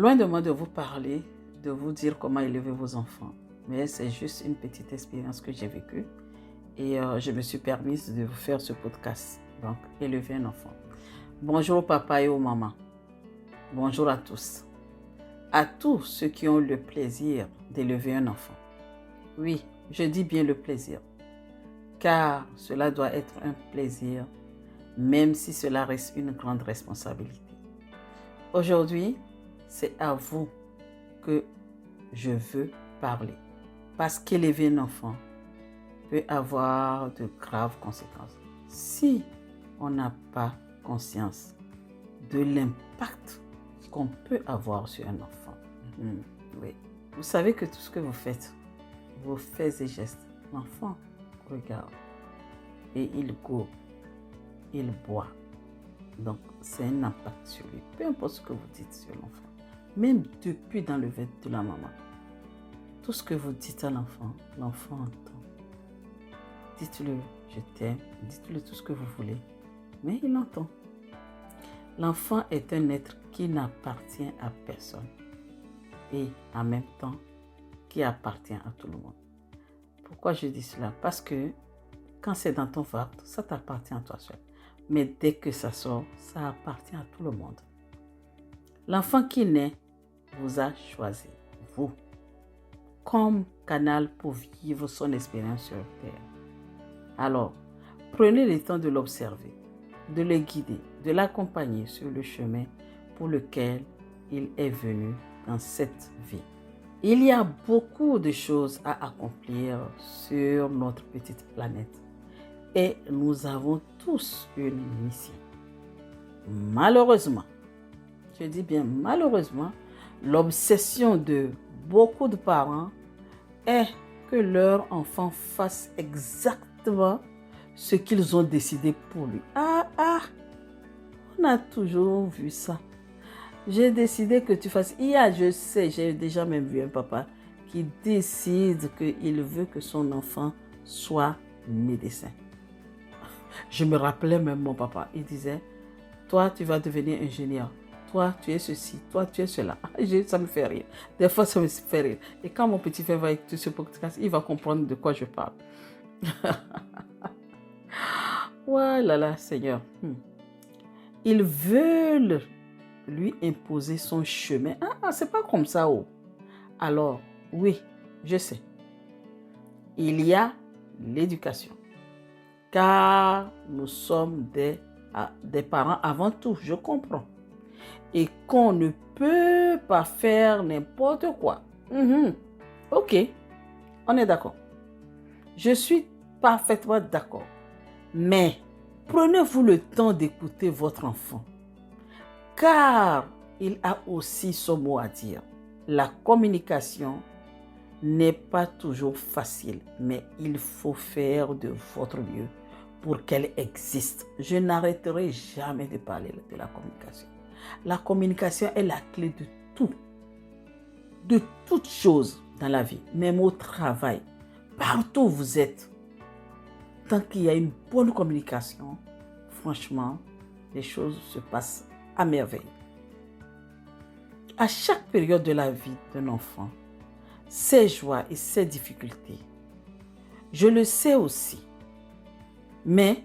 Loin de moi de vous parler, de vous dire comment élever vos enfants, mais c'est juste une petite expérience que j'ai vécue et je me suis permise de vous faire ce podcast. Donc, élever un enfant. Bonjour au papa et aux mamans. Bonjour à tous. À tous ceux qui ont le plaisir d'élever un enfant. Oui, je dis bien le plaisir, car cela doit être un plaisir, même si cela reste une grande responsabilité. Aujourd'hui, c'est à vous que je veux parler, parce qu'élever un enfant peut avoir de graves conséquences si on n'a pas conscience de l'impact qu'on peut avoir sur un enfant. Oui. Vous savez que tout ce que vous faites, vos faits et gestes, l'enfant regarde et il goûte, il boit. Donc, c'est un impact sur lui. Peu importe ce que vous dites sur l'enfant. Même depuis dans le ventre de la maman. Tout ce que vous dites à l'enfant, l'enfant entend. Dites-le, je t'aime. Dites-le tout ce que vous voulez. Mais il entend. L'enfant est un être qui n'appartient à personne. Et en même temps, qui appartient à tout le monde. Pourquoi je dis cela? Parce que quand c'est dans ton ventre, ça t'appartient à toi seul. Mais dès que ça sort, ça appartient à tout le monde. L'enfant qui naît vous a choisi, vous, comme canal pour vivre son expérience sur Terre. Alors, prenez le temps de l'observer, de le guider, de l'accompagner sur le chemin pour lequel il est venu dans cette vie. Il y a beaucoup de choses à accomplir sur notre petite planète et nous avons tous une mission. Malheureusement, je dis bien malheureusement, l'obsession de beaucoup de parents est que leur enfant fasse exactement ce qu'ils ont décidé pour lui. On a toujours vu ça. J'ai décidé que tu fasses. Je sais, j'ai déjà même vu un papa qui décide qu'il veut que son enfant soit médecin. Je me rappelais même mon papa. Il disait, toi, tu vas devenir ingénieur. Toi, tu es ceci. Toi, tu es cela. Ça me fait rire. Des fois, ça me fait rire. Et quand mon petit frère va écouter ce podcast, il va comprendre de quoi je parle. Voilà, Seigneur. Ils veulent lui imposer son chemin. C'est pas comme ça. Alors, oui, je sais. Il y a l'éducation. Car nous sommes des parents avant tout, je comprends. Et qu'on ne peut pas faire n'importe quoi. Ok, on est d'accord. Je suis parfaitement d'accord. Mais prenez-vous le temps d'écouter votre enfant. Car il a aussi son mot à dire. La communication n'est pas toujours facile, mais il faut faire de votre mieux pour qu'elle existe. Je n'arrêterai jamais de parler de la communication. La communication est la clé de tout, de toutes choses dans la vie, même au travail, partout où vous êtes. Tant qu'il y a une bonne communication, franchement, les choses se passent à merveille. À chaque période de la vie d'un enfant, ses joies et ses difficultés, je le sais aussi. Mais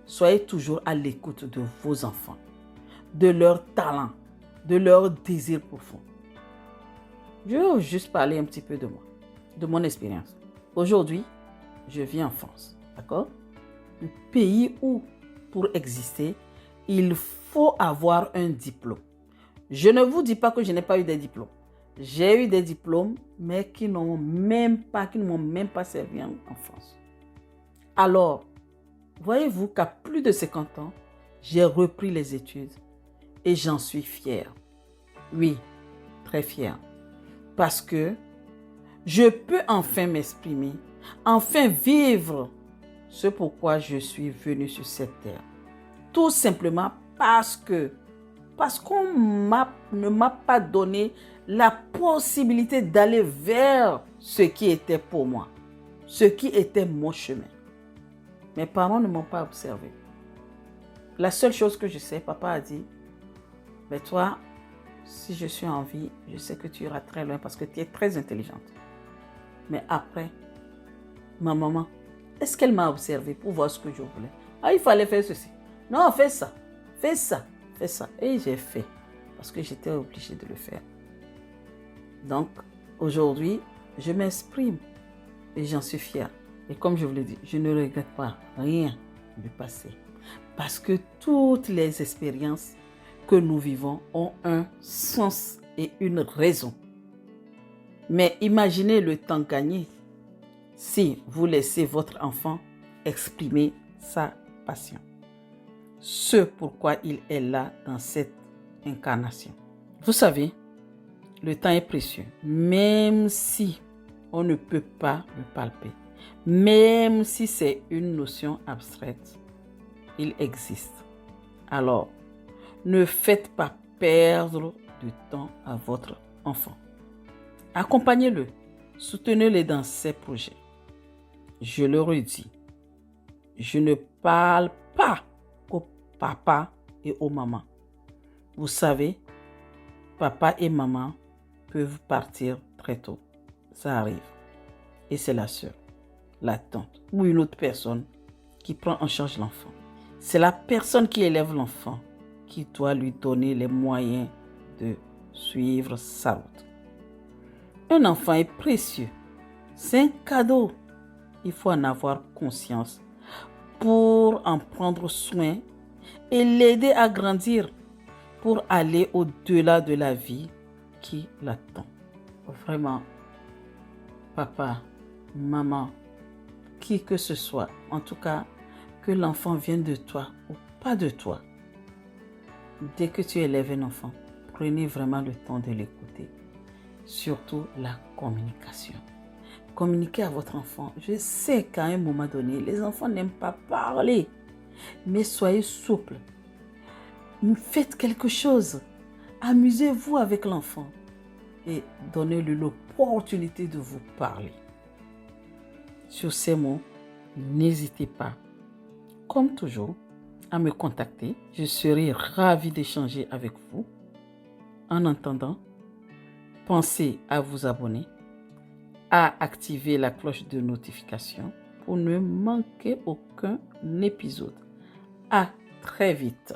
soyez toujours à l'écoute de vos enfants, de leurs talents, de leurs désirs profonds. Je vais juste parler un petit peu de moi, de mon expérience. Aujourd'hui, je vis en France, d'accord? Un pays où, pour exister, il faut avoir un diplôme. Je ne vous dis pas que je n'ai pas eu des diplômes. J'ai eu des diplômes, mais qui ne m'ont même pas servi en France. Alors, voyez-vous qu'à plus de 50 ans, j'ai repris les études et j'en suis fière. Oui, très fière. Parce que je peux enfin m'exprimer, enfin vivre ce pourquoi je suis venue sur cette terre. Tout simplement parce qu'on ne m'a pas donné la possibilité d'aller vers ce qui était pour moi, ce qui était mon chemin. Mes parents ne m'ont pas observé. La seule chose que je sais, papa a dit, mais toi, si je suis en vie, je sais que tu iras très loin parce que tu es très intelligente. Mais après, ma maman, est-ce qu'elle m'a observé pour voir ce que je voulais? Ah, il fallait faire ceci. Non, fais ça, fais ça, fais ça. Et j'ai fait parce que j'étais obligée de le faire. Donc, aujourd'hui, je m'exprime et j'en suis fière. Et comme je vous l'ai dit, je ne regrette pas rien du passé. Parce que toutes les expériences que nous vivons ont un sens et une raison. Mais imaginez le temps gagné si vous laissez votre enfant exprimer sa passion. Ce pourquoi il est là dans cette incarnation. Vous savez, le temps est précieux, même si on ne peut pas le palper, même si c'est une notion abstraite, il existe. Alors, ne faites pas perdre du temps à votre enfant. Accompagnez-le, soutenez-le dans ses projets. Je le redis, je ne parle pas aux papas et aux mamans. Vous savez, papa et maman peuvent partir très tôt. Ça arrive. Et c'est la sœur, la tante ou une autre personne qui prend en charge l'enfant. C'est la personne qui élève l'enfant qui doit lui donner les moyens de suivre sa route. Un enfant est précieux. C'est un cadeau. Il faut en avoir conscience pour en prendre soin et l'aider à grandir pour aller au-delà de la vie qui l'attend. Vraiment, papa, maman, qui que ce soit, en tout cas, que l'enfant vienne de toi ou pas de toi. Dès que tu élèves un enfant, prenez vraiment le temps de l'écouter. Surtout la communication. Communiquez à votre enfant. Je sais qu'à un moment donné, les enfants n'aiment pas parler, mais soyez souple. Faites quelque chose. Amusez-vous avec l'enfant et donnez-lui l'opportunité de vous parler. Sur ces mots, n'hésitez pas, comme toujours, à me contacter. Je serai ravie d'échanger avec vous. En attendant, pensez à vous abonner, à activer la cloche de notification pour ne manquer aucun épisode. À très vite.